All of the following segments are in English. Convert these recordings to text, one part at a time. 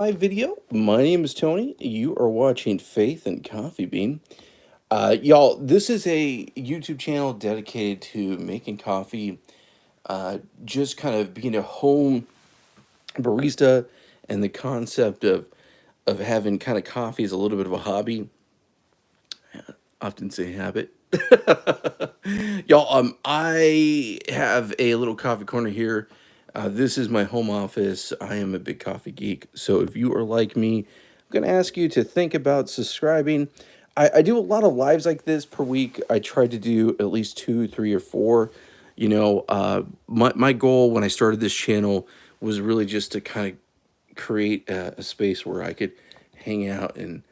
My video. My name is Tony. You are watching Faith and Coffee Bean. Y'all, this is a YouTube channel dedicated to making coffee, just kind of being a home barista, and the concept of having kind of coffee is a little bit of a hobby. Often say habit. Y'all, I have a little coffee corner here. This is my home office. I am a big coffee geek. So if you are like me, I'm going to ask you to think about subscribing. I do a lot of lives like this per week. I try to do at least two, three, or four. My goal when I started this channel was really just to kind of create a space where I could hang out and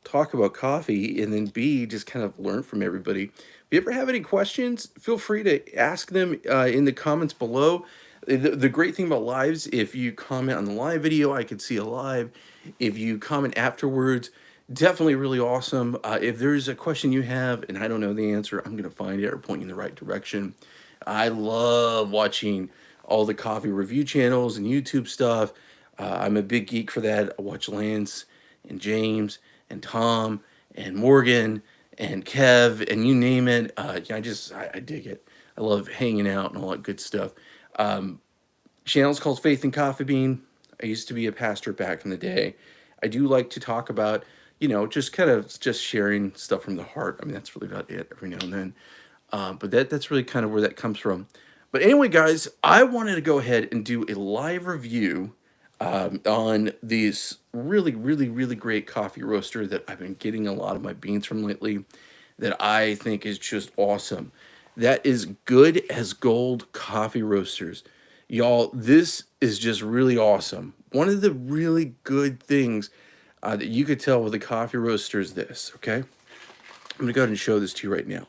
talk about coffee, and then B, just kind of learn from everybody. If you ever have any questions, feel free to ask them in the comments below. The great thing about lives, if you comment on the live video, I can see a live. If you comment afterwards, definitely really awesome. If there's a question you have and I don't know the answer, I'm going to find it or point you in the right direction. I love watching all the coffee review channels and YouTube stuff. I'm a big geek for that. I watch Lance and James and Tom and Morgan and Kev and you name it. I dig it. I love hanging out and all that good stuff. Channel's called Faith and Coffee Bean. I used to be a pastor back in the day. I do like to talk about, just kind of just sharing stuff from the heart. I mean, that's really about it every now and then. But that's really kind of where that comes from. But anyway, guys, I wanted to go ahead and do a live review on these really, really, really great coffee roaster that I've been getting a lot of my beans from lately that I think is just awesome. That is Good as Gold Coffee Roasters. Y'all, this is just really awesome. One of the really good things that you could tell with a coffee roaster is this, okay? I'm going to go ahead and show this to you right now.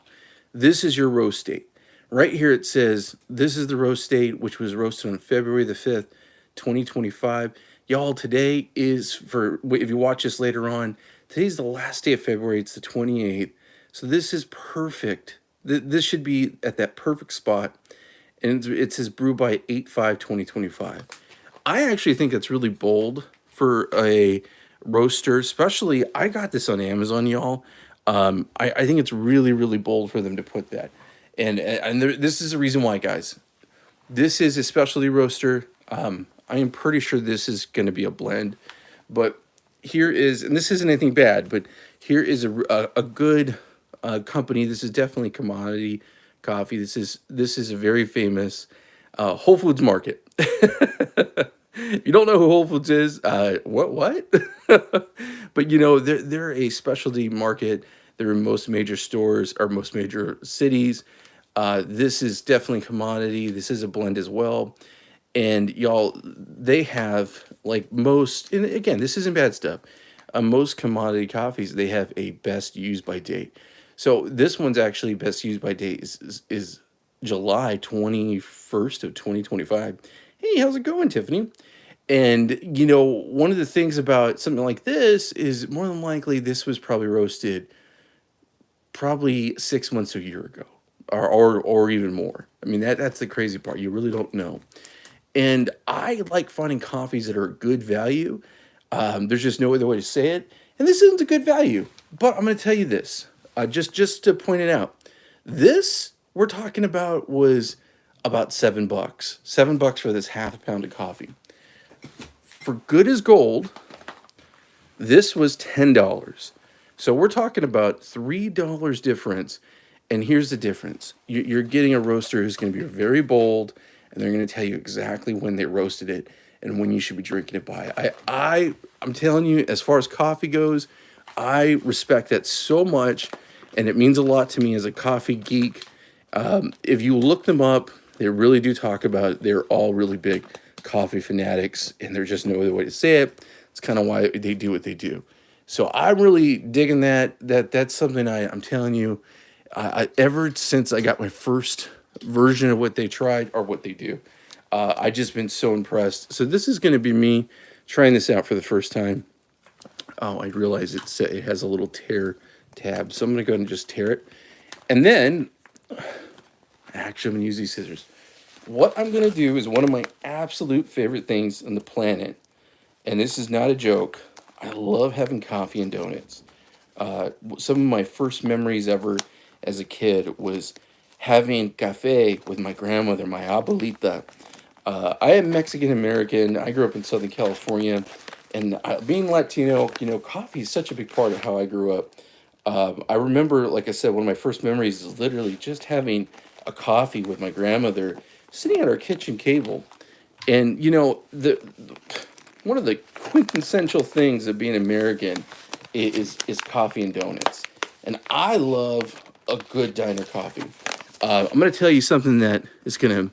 This is your roast date. Right here it says, this is the roast date, which was roasted on February the 5th, 2025. Y'all, today is, for if you watch this later on, today's the last day of February. It's the 28th. So this is perfect. This should be at that perfect spot. And it says brew by 8/5/2025. I actually think that's really bold for a roaster, especially I got this on Amazon, y'all. I think it's really, really bold for them to put that. This is the reason why, guys. This is a specialty roaster. I am pretty sure this is going to be a blend, but here is, and this isn't anything bad, but here is a good company. This is definitely commodity coffee. This is a very famous Whole Foods market. If you don't know who Whole Foods is, what? But they're a specialty market. They're in most major stores or most major cities. This is definitely commodity. This is a blend as well. And y'all, they have like most, and again, this isn't bad stuff. Most commodity coffees, they have a best used by date. So this one's actually best used by date is July 21st of 2025. Hey, how's it going, Tiffany? And one of the things about something like this is more than likely this was probably roasted probably 6 months or a year ago, or even more. I mean, that's the crazy part. You really don't know. And I like finding coffees that are good value. There's just no other way to say it. And this isn't a good value. But I'm going to tell you this, just to point it out. This we're talking about was about $7. $7 for this half a pound of coffee. For Good as Gold, this was $10. So we're talking about $3 difference. And here's the difference. You're getting a roaster who's going to be very bold, and they're going to tell you exactly when they roasted it and when you should be drinking it by. I'm telling you, as far as coffee goes, I respect that so much, and it means a lot to me as a coffee geek. If you look them up, they really do talk about it. They're all really big coffee fanatics, and there's just no other way to say it. It's kind of why they do what they do. So I'm really digging that. That's something I'm telling you. Ever since I got my first version of what they tried or what they do, I just been so impressed. So this is going to be me trying this out for the first time. Oh, I realize it has a little tear tab, so I'm going to go ahead and just tear it. And then, actually, I'm going to use these scissors. What I'm going to do is one of my absolute favorite things on the planet and this is not a joke. I love having coffee and donuts. Some of my first memories ever as a kid was having cafe with my grandmother, my abuelita. I am Mexican American. I grew up in Southern California, and being Latino, coffee is such a big part of how I grew up. I remember, like I said, one of my first memories is literally just having a coffee with my grandmother, sitting at our kitchen table, and one of the quintessential things of being American is coffee and donuts, and I love a good diner coffee. I'm going to tell you something that is going to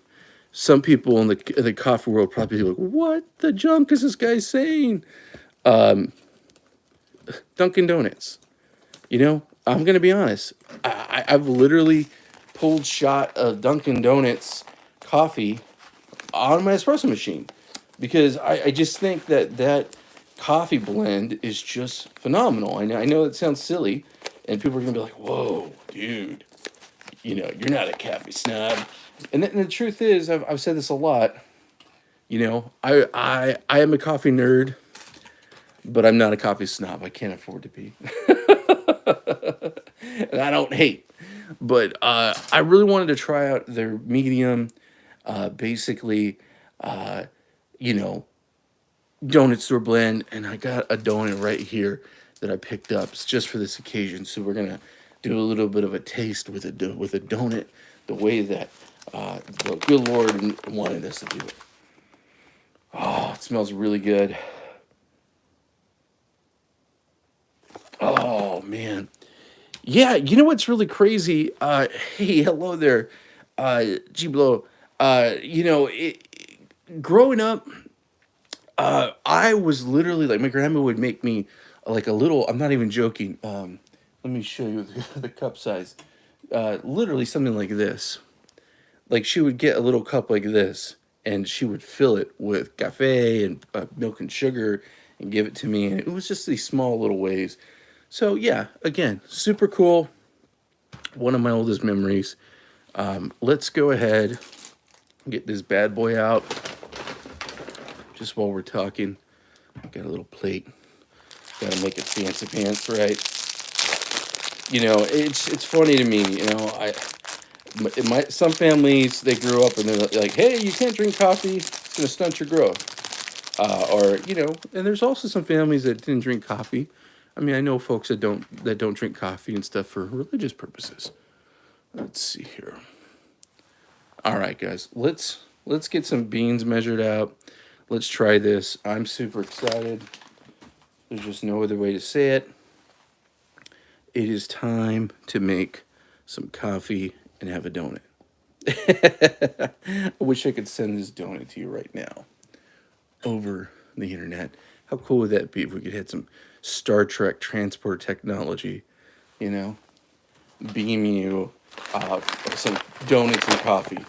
some people in the coffee world probably be like, "What the junk is this guy saying?" Dunkin' Donuts. I'm going to be honest. I've literally pulled shot of Dunkin' Donuts coffee on my espresso machine because I just think that coffee blend is just phenomenal. I know it sounds silly, and people are gonna be like, "Whoa, dude, you're not a coffee snob." And the truth is, I've said this a lot. I am a coffee nerd, but I'm not a coffee snob. I can't afford to be, and I don't hate. But I really wanted to try out their medium, basically, uh, you know, donut store blend, and I got a donut right here that I picked up just for this occasion. So we're gonna do a little bit of a taste with with a donut, the way that the good Lord wanted us to do it. Oh, it smells really good. Oh man, yeah. You know what's really crazy? Hey, hello there, Giblo. Growing up, I was literally like my grandma would make me like a little. I'm not even joking. Let me show you the cup size. Literally something like this. Like she would get a little cup like this, and she would fill it with cafe and milk and sugar, and give it to me. And it was just these small little ways. So yeah, again, super cool. One of my oldest memories. Let's go ahead and get this bad boy out. Just while we're talking, got a little plate. Got to make it fancy pants, right? It's funny to me. Some families they grew up and they're like, "Hey, you can't drink coffee; it's gonna stunt your growth." And there's also some families that didn't drink coffee. I mean, I know folks that don't drink coffee and stuff for religious purposes. Let's see here. All right, guys, let's get some beans measured out. Let's try this. I'm super excited. There's just no other way to say it. It is time to make some coffee and have a donut. I wish I could send this donut to you right now over the internet. How cool would that be if we could have some Star Trek transport technology, you know, beam you some donuts and coffee.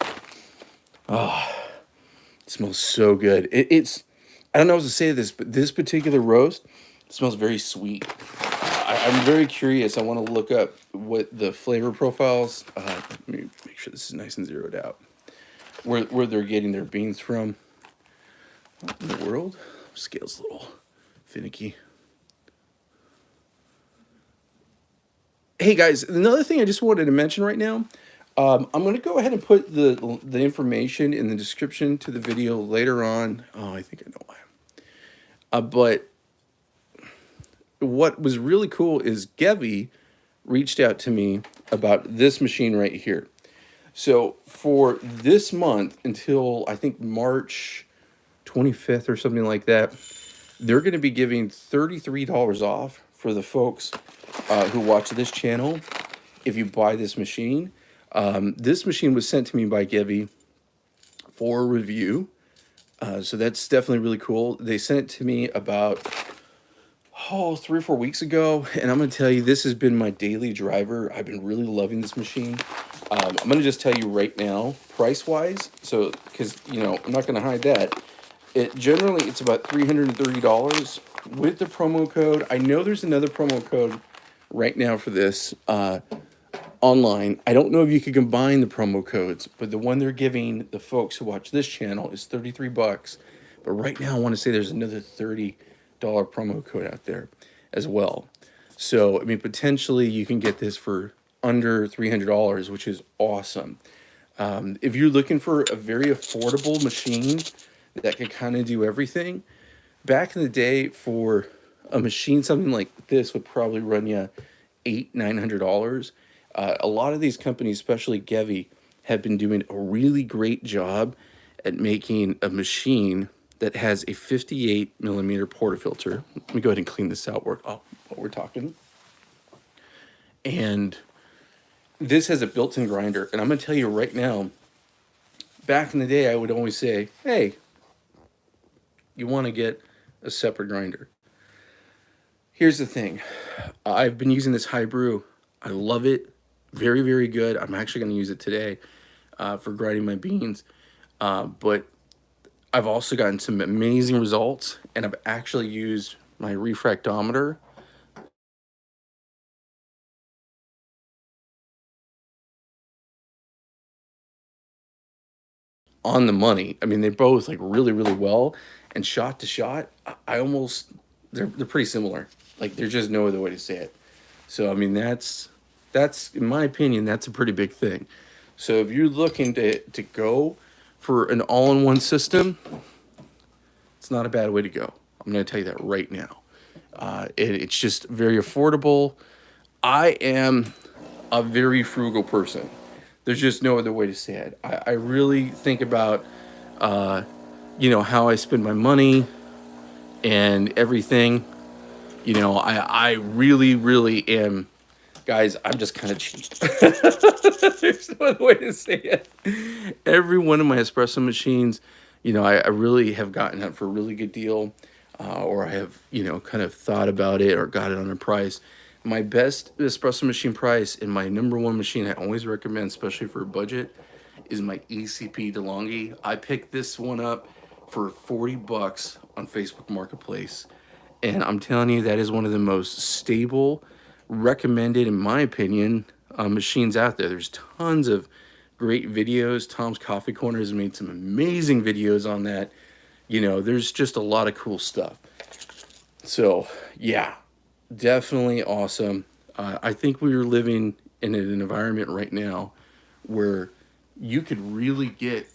Oh, it smells so good. I don't know what to say to this, but this particular roast smells very sweet. I'm very curious. I want to look up what the flavor profiles. Let me make sure this is nice and zeroed out. Where they're getting their beans from. What in the world? Scale's a little finicky. Hey guys, another thing I just wanted to mention right now. I'm going to go ahead and put the information in the description to the video later on. Oh, I think I know why. But what was really cool is Gevi reached out to me about this machine right here. So for this month until I think March 25th or something like that, they're going to be giving $33 off for the folks who watch this channel if you buy this machine. This machine was sent to me by Gevi for review. So that's definitely really cool. They sent it to me about 3 or 4 weeks ago, and I'm gonna tell you, this has been my daily driver. I've been really loving this machine. I'm gonna just tell you right now, price wise. So, because I'm not gonna hide that. It's about $330 with the promo code. I know there's another promo code right now for this online. I don't know if you could combine the promo codes, but the one they're giving the folks who watch this channel is $33. But right now, I want to say there's another $30 promo code out there as well. So, I mean, potentially you can get this for under $300, which is awesome. If you're looking for a very affordable machine that can kind of do everything, back in the day for a machine, something like this would probably run you $900. A lot of these companies, especially Gevi, have been doing a really great job at making a machine that has a 58 millimeter portafilter. Let me go ahead and clean this out while we're talking. And this has a built-in grinder. And I'm going to tell you right now, back in the day, I would always say, hey, you want to get a separate grinder. Here's the thing. I've been using this high brew. I love it. Very, very good. I'm actually going to use it today for grinding my beans. But I've also gotten some amazing results, and I've actually used my refractometer on the money. I mean, they both like really, really well, and shot to shot, I almost they're pretty similar. Like there's just no other way to say it. So I mean, that's in my opinion, that's a pretty big thing. So if you're looking to go for an all-in-one system, it's not a bad way to go. I'm going to tell you that right now. It's just very affordable. I am a very frugal person. There's just no other way to say it. I really think about, how I spend my money and everything. I really, really am, guys, I'm just kind of cheap. There's no other way to say it. Every one of my espresso machines, I really have gotten it for a really good deal, or I have, kind of thought about it or got it on a price. My best espresso machine price and my number one machine I always recommend, especially for a budget, is my ECP DeLonghi. I picked this one up for $40 on Facebook Marketplace. And I'm telling you, that is one of the most stable, recommended, in my opinion, machines out there. There's tons of great videos. Tom's Coffee Corner has made some amazing videos on that. There's just a lot of cool stuff. So, yeah, definitely awesome. I think we are living in an environment right now where you could really get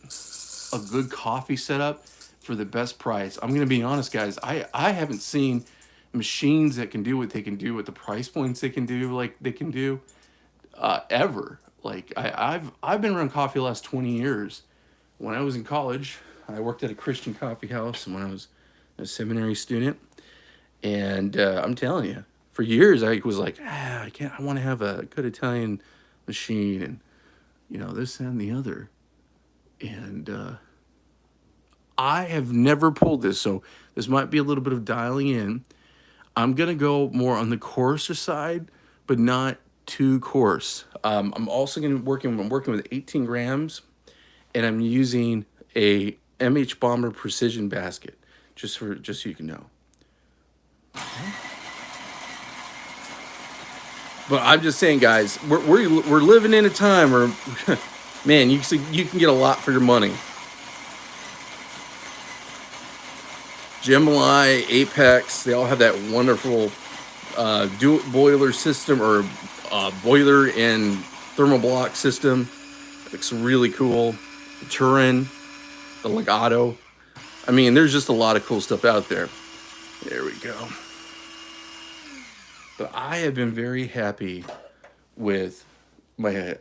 a good coffee setup for the best price. I'm going to be honest, guys. I haven't seen machines that can do what they can do with the price points they can do, like they can do, ever. Like I've been around coffee the last 20 years. When I was in college, I worked at a Christian coffee house, and when I was a seminary student, and I'm telling you, for years I was like, I can't. I want to have a good Italian machine, and this and the other, and I have never pulled this, so this might be a little bit of dialing in. I'm gonna go more on the coarser side, but not too coarse. I'm also gonna I'm working with 18 grams, and I'm using a MH Bomber precision basket, just so you can know. But I'm just saying, guys, we're living in a time where, man, you can get a lot for your money. Gemini, Apex, they all have that wonderful dual boiler system, or boiler and thermoblock system. It's really cool. Turin, the Legato. I mean, there's just a lot of cool stuff out there. There we go. But I have been very happy with my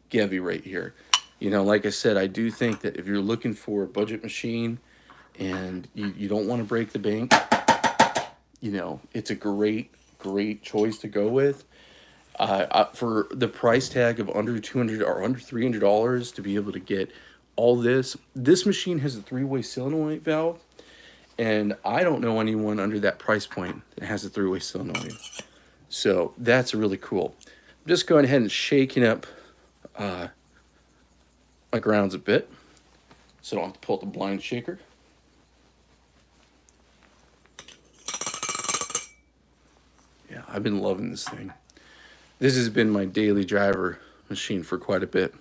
Gevi right here. Like I said, I do think that if you're looking for a budget machine and you don't want to break the bank, it's a great choice to go with. For the price tag of under $200 or under $300 to be able to get all this machine has a 3-way solenoid valve, and I don't know anyone under that price point that has a 3-way solenoid. So that's really cool. I'm just going ahead and shaking up my grounds a bit, so I don't have to pull out the blind shaker. Yeah, I've been loving this thing. This has been my daily driver machine for quite a bit.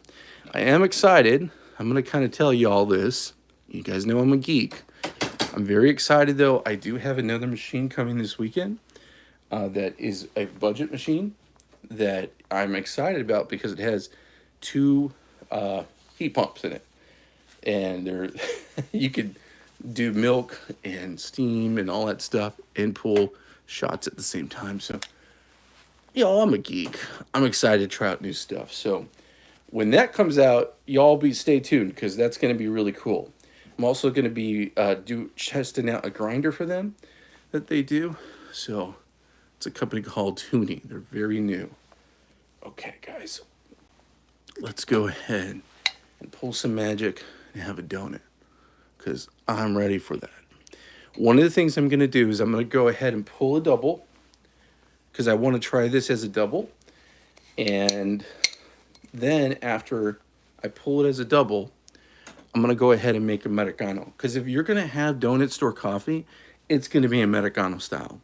I am excited. I'm going to kind of tell you all this. You guys know I'm a geek. I'm very excited though. I do have another machine coming this weekend that is a budget machine that I'm excited about because it has two heat pumps in it, and they're you could do milk and steam and all that stuff and pull shots at the same time. So, y'all, I'm a geek. I'm excited to try out new stuff. So, when that comes out, y'all be stay tuned because that's going to be really cool. I'm also going to be testing out a grinder for them that they do. So, it's a company called Toonie. They're very new. Okay, guys, let's go ahead and pull some magic and have a donut because I'm ready for that. One of the things I'm going to do is I'm going to go ahead and pull a double because I want to try this as a double. And then after I pull it as a double, I'm going to go ahead and make Americano. Because if you're going to have donut store coffee, it's going to be Americano style.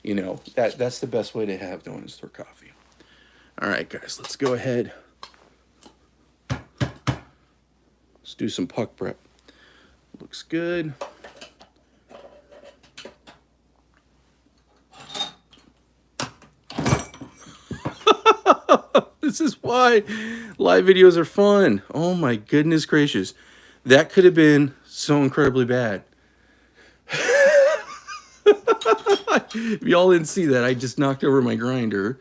You know, that's the best way to have donut store coffee. All right, guys, let's go ahead. Let's do some puck prep. Looks good. This is why live videos are fun. Oh my goodness gracious. That could have been so incredibly bad. If y'all didn't see that, I just knocked over my grinder.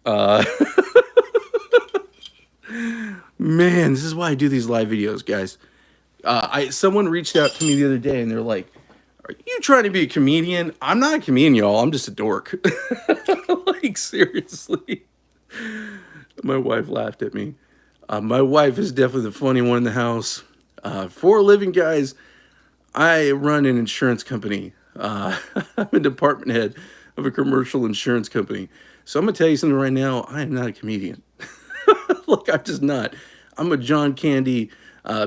Man, this is why I do these live videos, guys. Someone reached out to me the other day and they're like, "Are you trying to be a comedian?" I'm not a comedian, y'all. I'm just a dork. Like, seriously. My wife laughed at me. My wife is definitely the funny one in the house. For a living, guys, I run an insurance company. I'm a department head of a commercial insurance company. So I'm going to tell you something right now. I am not a comedian. Look, I'm just not. I'm a John Candy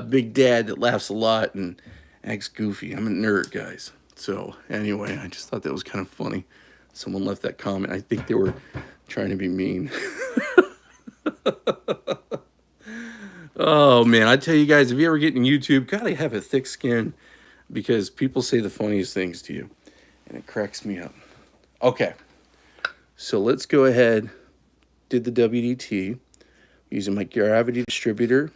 big dad that laughs a lot and acts goofy. I'm a nerd, guys. So anyway, I just thought that was kind of funny. Someone left that comment. I think they were trying to be mean. Oh, man. I tell you guys, if you ever get in YouTube, gotta have a thick skin because people say the funniest things to you. And it cracks me up. Okay. So let's go ahead. Did the WDT using my gravity distributor.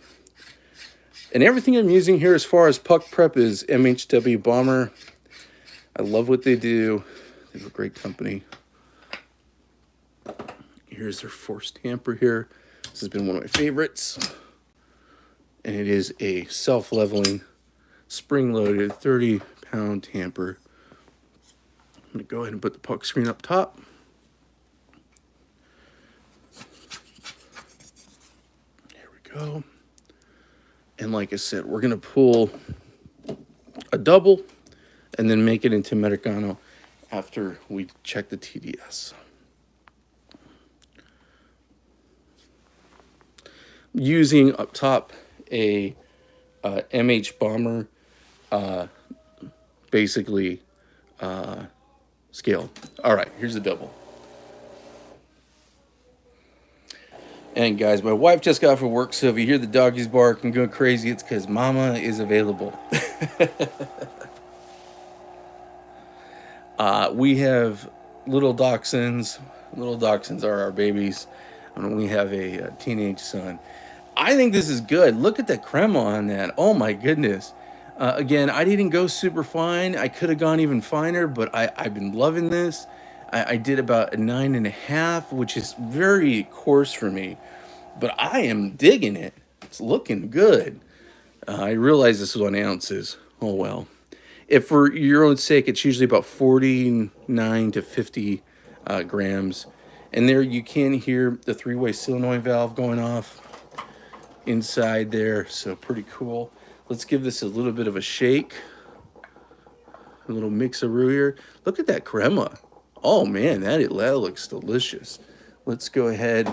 And everything I'm using here as far as puck prep is MHW Bomber. I love what they do. They have a great company. Here's their force tamper here. This has been one of my favorites. And it is a self-leveling, spring-loaded 30-pound tamper. I'm going to go ahead and put the puck screen up top. There we go. And like I said, we're going to pull a double and then make it into Americano after we check the TDS. Using up top a MH Bomber, basically scale. All right, here's the double. And guys, my wife just got off of work, so if you hear the doggies bark and go crazy, it's because Mama is available. We have little dachshunds. Little dachshunds are our babies. And we have a teenage son. I think this is good. Look at the crema on that. Oh my goodness. Again, I didn't go super fine. I could have gone even finer, but I've been loving this. I did about a 9.5, which is very coarse for me, but I am digging it. It's looking good. I realize this is 1 ounces. Oh well. If for your own sake, it's usually about 49 to 50 grams. And there you can hear the 3-way solenoid valve going off inside there. So pretty cool. Let's give this a little bit of a shake. A little mix-a-roo here. Look at that crema. Oh man, that looks delicious. Let's go ahead.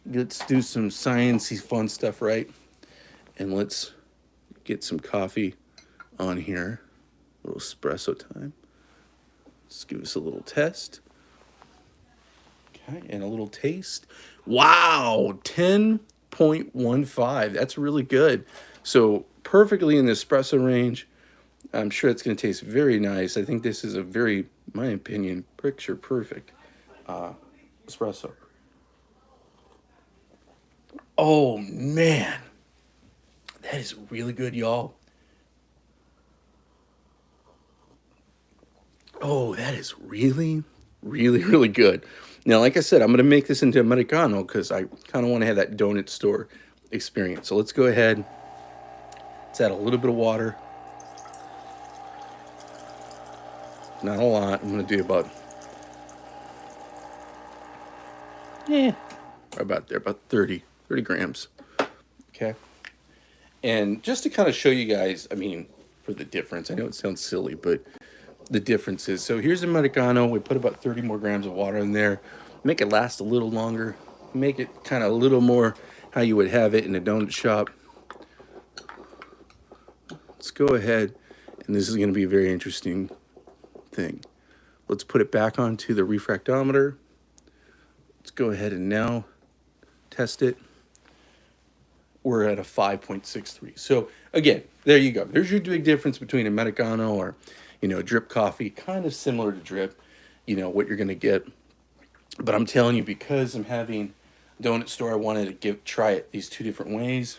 Let's do some sciencey fun stuff, right? And let's get some coffee on here. A little espresso time. Let's give us a little test. Okay, and a little taste. Wow, 10.15. That's really good. So perfectly in the espresso range. I'm sure it's going to taste very nice. I think this is a very, my opinion, picture perfect espresso. Oh man, that is really good, y'all. Oh, that is really, really, really good. Now, like I said, I'm going to make this into Americano because I kind of want to have that donut store experience. So let's go ahead. Let's add a little bit of water. Not a lot. I'm going to do yeah, about there, about 30 grams. Okay. And just to kind of show you guys, I mean, for the difference, I know it sounds silly, but the difference is, so here's Americano. We put about 30 more grams of water in there, make it last a little longer, make it kind of a little more how you would have it in a donut shop. Let's go ahead, and this is going to be a very interesting thing. Let's put it back onto the refractometer. Let's go ahead and now test it. We're at a 5.63. So again, there you go. There's your big difference between Americano or, drip coffee, kind of similar to drip, what you're going to get. But I'm telling you, because I'm having donut store, I wanted to try it these two different ways.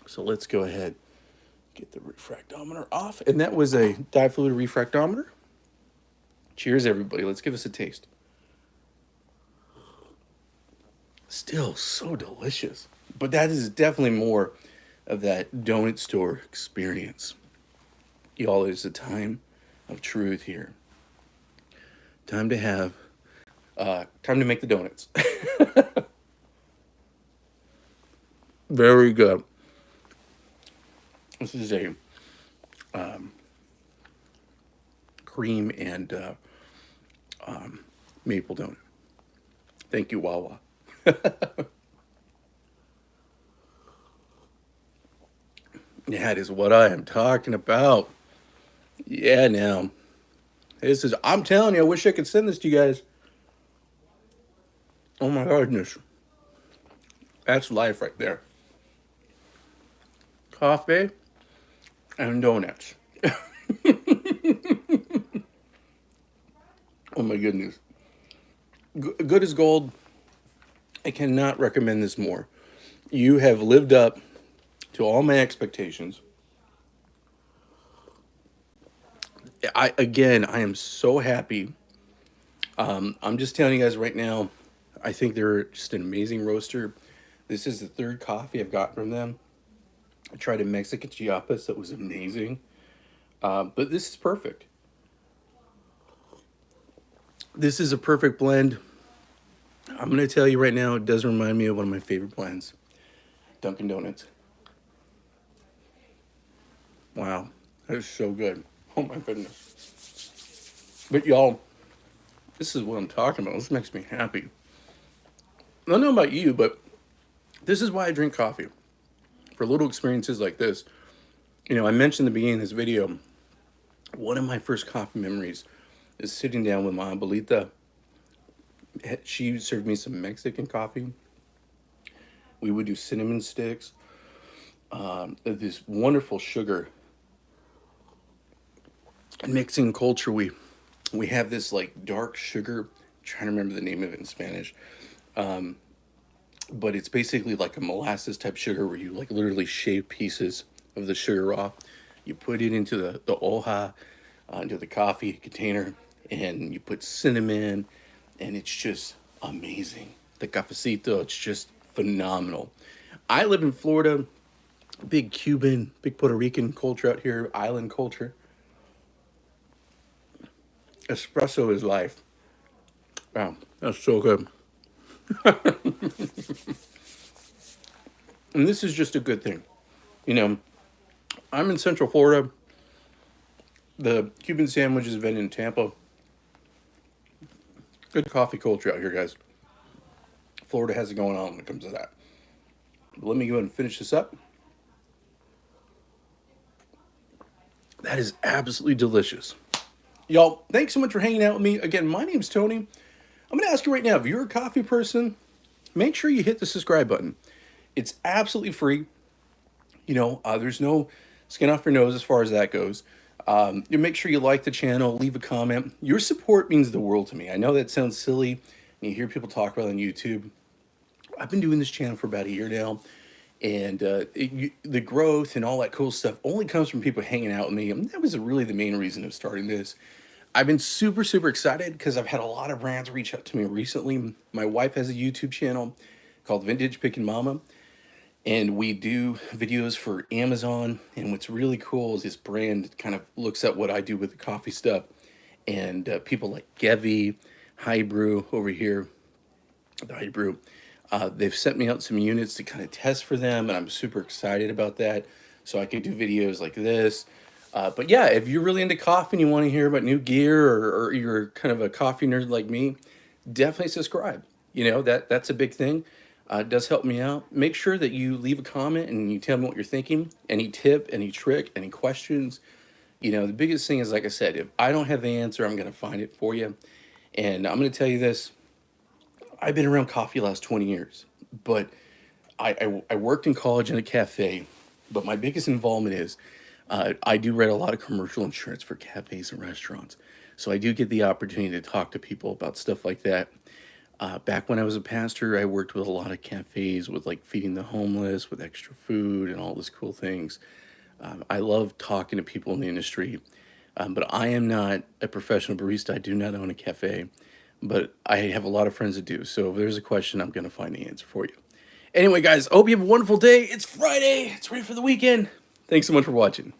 So let's go ahead, get the refractometer off. And that was a difluted refractometer. Cheers, everybody. Let's give us a taste. Still so delicious. But that is definitely more of that donut store experience. Y'all, it's a time of truth here. Time to make the donuts. Very good. This is a cream and maple donut. Thank you, Wawa. That is what I am talking about. Yeah, now. I'm telling you, I wish I could send this to you guys. Oh my goodness. That's life right there. Coffee and donuts. Oh my goodness. Good as gold. I cannot recommend this more. You have lived up to all my expectations. I am so happy. I'm just telling you guys right now, I think they're just an amazing roaster. This is the third coffee I've gotten from them. I tried a Mexican Chiapas that was amazing. But this is perfect. This is a perfect blend. I'm going to tell you right now, it does remind me of one of my favorite blends. Dunkin' Donuts. Wow. That is so good. Oh my goodness. But y'all, this is what I'm talking about. This makes me happy. I don't know about you, but this is why I drink coffee. For little experiences like this. I mentioned in the beginning of this video, one of my first coffee memories is sitting down with my abuelita. She served me some Mexican coffee. We would do cinnamon sticks. This wonderful sugar. Mixing culture, we have this like dark sugar. I'm trying to remember the name of it in Spanish. But it's basically like a molasses type sugar where you like literally shave pieces of the sugar off. You put it into the hoja, into the coffee container, and you put cinnamon, and it's just amazing. The cafecito, it's just phenomenal. I live in Florida, big Cuban, big Puerto Rican culture out here, island culture. Espresso is life. Wow, that's so good. And this is just a good thing. I'm in Central Florida. The Cuban sandwich is invented in Tampa. Good coffee culture out here, guys. Florida has it going on when it comes to that. But let me go ahead and finish this up. That is absolutely delicious. Y'all, thanks so much for hanging out with me. Again, my name's Tony. I'm going to ask you right now, if you're a coffee person, make sure you hit the subscribe button. It's absolutely free. There's no skin off your nose as far as that goes. You make sure you like the channel, leave a comment. Your support means the world to me. I know that sounds silly, and you hear people talk about it on YouTube. I've been doing this channel for about a year now, and the growth and all that cool stuff only comes from people hanging out with me. And that was really the main reason of starting this. I've been super, super excited because I've had a lot of brands reach out to me recently. My wife has a YouTube channel called Vintage Pickin' Mama, and we do videos for Amazon. And what's really cool is this brand kind of looks at what I do with the coffee stuff, and people like Gevi, High Brew over here, the High Brew, they've sent me out some units to kind of test for them, and I'm super excited about that. So I can do videos like this. But yeah, if you're really into coffee and you want to hear about new gear, or you're kind of a coffee nerd like me, definitely subscribe. That's a big thing. It does help me out. Make sure that you leave a comment and you tell me what you're thinking. Any tip, any trick, any questions. The biggest thing is, like I said, if I don't have the answer, I'm going to find it for you. And I'm going to tell you this. I've been around coffee the last 20 years, but I worked in college in a cafe, but my biggest involvement is I do write a lot of commercial insurance for cafes and restaurants. So I do get the opportunity to talk to people about stuff like that. Back when I was a pastor, I worked with a lot of cafes with like feeding the homeless with extra food and all this cool things. I love talking to people in the industry, but I am not a professional barista. I do not own a cafe, but I have a lot of friends that do. So if there's a question, I'm going to find the answer for you. Anyway, guys, I hope you have a wonderful day. It's Friday. It's ready for the weekend. Thanks so much for watching.